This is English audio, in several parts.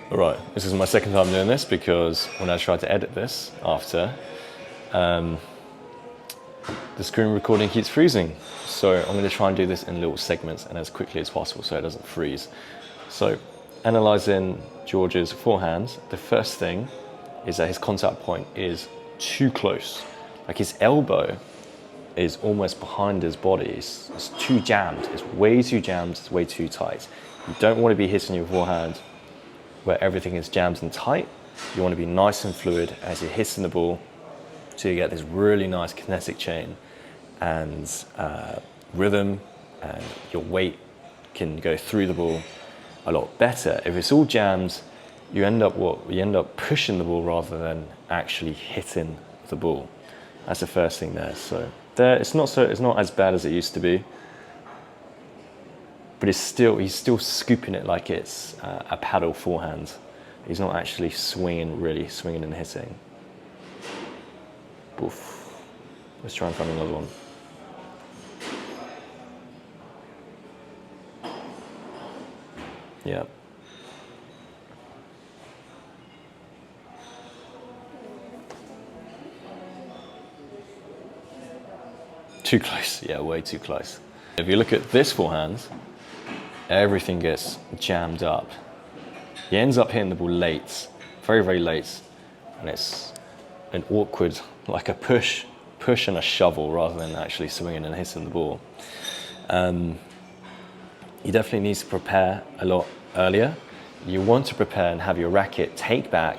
All right, this is my second time doing this because when I tried to edit this after, the screen recording keeps freezing. So I'm going to try and do this in little segments and as quickly as possible so it doesn't freeze. So analysing George's forehand, the first thing is that his contact point is too close. Like his elbow is almost behind his body. It's too jammed. It's way too jammed. It's way too tight. You don't want to be hitting your forehand where everything is jammed and tight. You want to be nice and fluid as you're hitting the ball, so you get this really nice kinetic chain and rhythm, and your weight can go through the ball a lot better. If it's all jammed, you end up pushing the ball rather than actually hitting the ball. That's the first thing there. So there, it's not as bad as it used to be, but he's still scooping it like it's a paddle forehand. He's not actually really swinging and hitting. Oof. Let's try and find another one. Yeah. Too close, yeah, way too close. If you look at this forehand, everything gets jammed up. He ends up hitting the ball late, very, very late, and it's an awkward, like a push and a shovel rather than actually swinging and hitting the ball. He definitely needs to prepare a lot earlier. You want to prepare and have your racket take back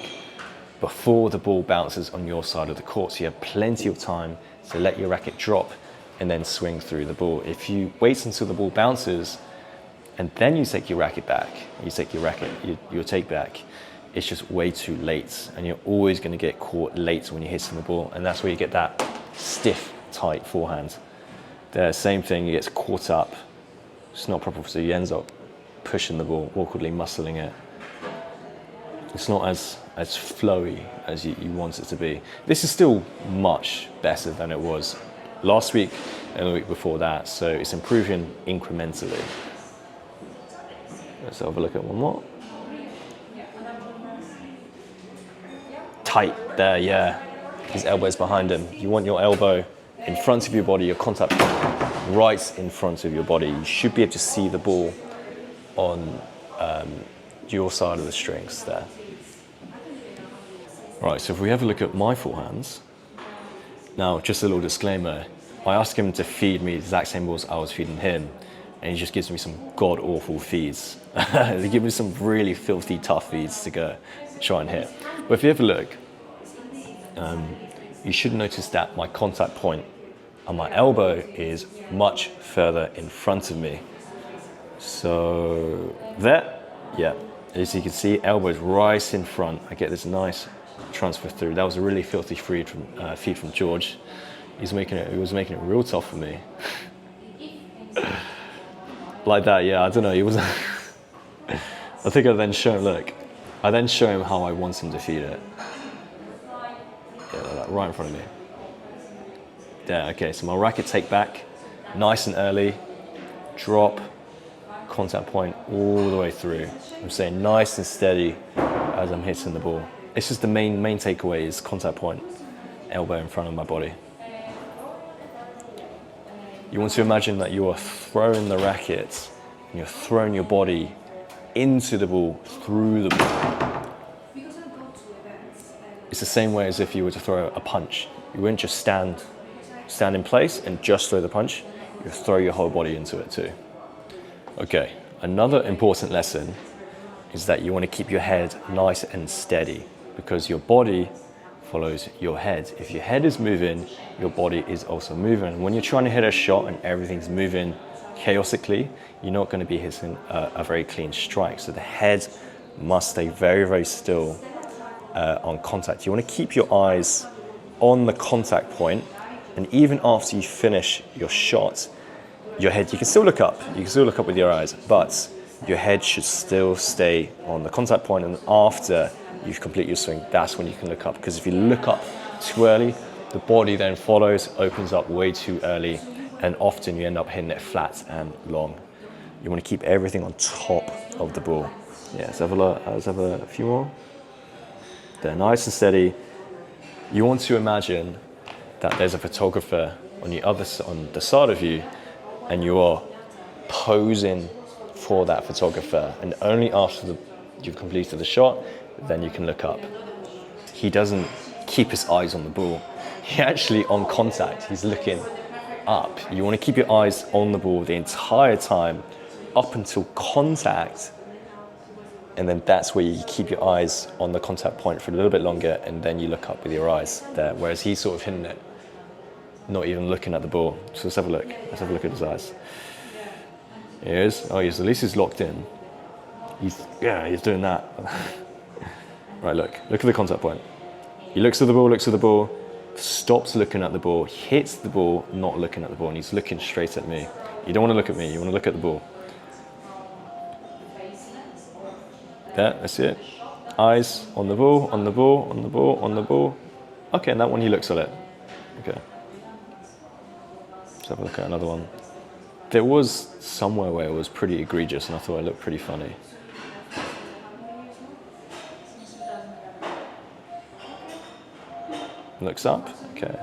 before the ball bounces on your side of the court, so you have plenty of time to let your racket drop and then swing through the ball. If you wait until the ball bounces and then you take your racket back, your take back, it's just way too late, and you're always going to get caught late when you're hitting the ball, and that's where you get that stiff, tight forehand. The same thing, he gets caught up. It's not proper, so he ends up pushing the ball, awkwardly muscling it. It's not as flowy as you want it to be. This is still much better than it was last week and the week before that, so it's improving incrementally. Let's have a look at one more. Tight there, yeah. His elbow's behind him. You want your elbow in front of your body, your contact point right in front of your body. You should be able to see the ball on your side of the strings there. Right, so if we have a look at my forehands, now just a little disclaimer, I asked him to feed me the exact same balls I was feeding him, and he just gives me some god-awful feeds. They give me some really filthy, tough feeds to go try and hit. But if you have a look, you should notice that my contact point on my elbow is much further in front of me. So there, yeah, as you can see, elbow is right in front. I get this nice transfer through. That was a really filthy feed from George. He was making it real tough for me. Like that, yeah, I don't know, he was I think I then show him how I want him to feed it. Yeah, like that, right in front of me. There, okay, so my racket take back, nice and early, drop, contact point all the way through. I'm staying nice and steady as I'm hitting the ball. It's just the main takeaway is contact point, elbow in front of my body. You want to imagine that you are throwing the racket and you're throwing your body into the ball, through the ball. It's the same way as if you were to throw a punch. You wouldn't just stand in place and just throw the punch. You throw your whole body into it too. Okay, another important lesson is that you want to keep your head nice and steady, because your body follows your head. If your head is moving, your body is also moving. When you're trying to hit a shot and everything's moving chaotically, you're not going to be hitting a very clean strike. So the head must stay very, very still on contact. You want to keep your eyes on the contact point, and even after you finish your shot, your head, you can still look up. You can still look up with your eyes, but your head should still stay on the contact point, and after you've completed your swing, that's when you can look up. Because if you look up too early, the body then follows, opens up way too early, and often you end up hitting it flat and long. You want to keep everything on top of the ball. Yeah, let's have a few more. They're nice and steady. You want to imagine that there's a photographer on the side of you, and you are posing for that photographer, and only after you've completed the shot, then you can look up. He doesn't keep his eyes on the ball. He actually, on contact, he's looking up. You want to keep your eyes on the ball the entire time, up until contact, and then that's where you keep your eyes on the contact point for a little bit longer, and then you look up with your eyes there, whereas he's sort of hitting it, not even looking at the ball. So let's have a look. Let's have a look at his eyes. Here he is. Oh, yes, at least he's locked in. He's doing that. Right, look at the contact point. He looks at the ball, stops looking at the ball, hits the ball, not looking at the ball, and he's looking straight at me. You don't want to look at me, you want to look at the ball. There, that's it. Eyes on the ball, on the ball, on the ball, on the ball. Okay, and that one he looks at it. Okay. Let's have a look at another one. There was somewhere where it was pretty egregious and I thought it looked pretty funny. Looks up, okay.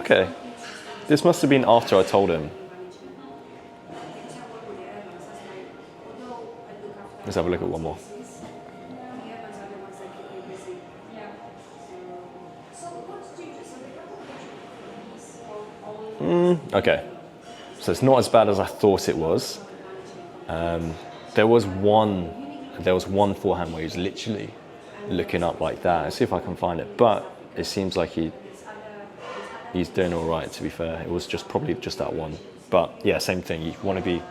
Okay, this must have been after I told him. Let's have a look at one more. Okay, so it's not as bad as I thought it was. There was one forehand where he was literally looking up like that. Let's see if I can find it, but it seems like he's doing all right, to be fair. It was probably just that one. But yeah, same thing. You want to be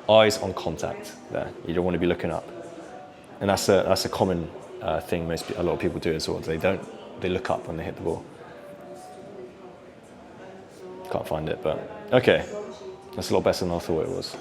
eyes on contact there. You don't want to be looking up. And that's a common thing a lot of people do as well. They look up when they hit the ball. Can't find it, but okay. That's a lot better than I thought it was.